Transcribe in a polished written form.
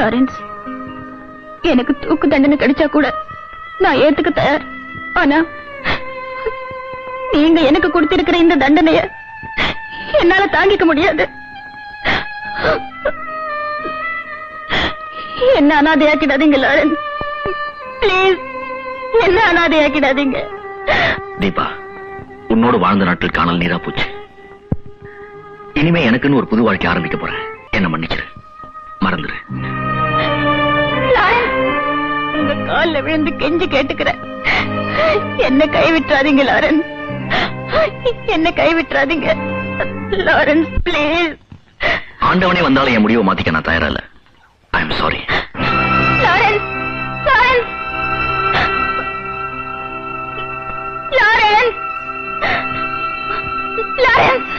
Lawrence, எனக்கு தூக்கு தண்டனை கிடைச்சா கூட நான் ஏத்துக்க தயார். ஆனா நீங்க எனக்கு கொடுத்திருக்கிற இந்த தண்டனைய என்னால தாங்கிக்க முடியாது. என்ன அனாதையாக்கிடாதீங்க லாரன்ஸ், பிளீஸ். என்ன அனாதையாக்கிடாதீங்க. தீபா, உன்னோடு வாழ்ந்த நாட்கள் காணல் நீரா போச்சு. இனிமே எனக்குன்னு ஒரு புது வாழ்க்கை ஆரம்பிக்க போறேன். என்ன மன்னிச்சிரு, மறந்துரு. உங்க கால்ல விழுந்து கெஞ்சி கேட்டுக்கிறேன், என்ன கைவிட்டுறாதீங்க லாரன்ஸ், என்ன கைவிட்டுறாதீங்க லாரன்ஸ், பிளீஸ். ஆண்டவனே வந்தாலும் என் முடிவை மாத்திக்க நான் தயாரா இல்ல. I am sorry. Lawrence, Lawrence, Lawrence, Lawrence.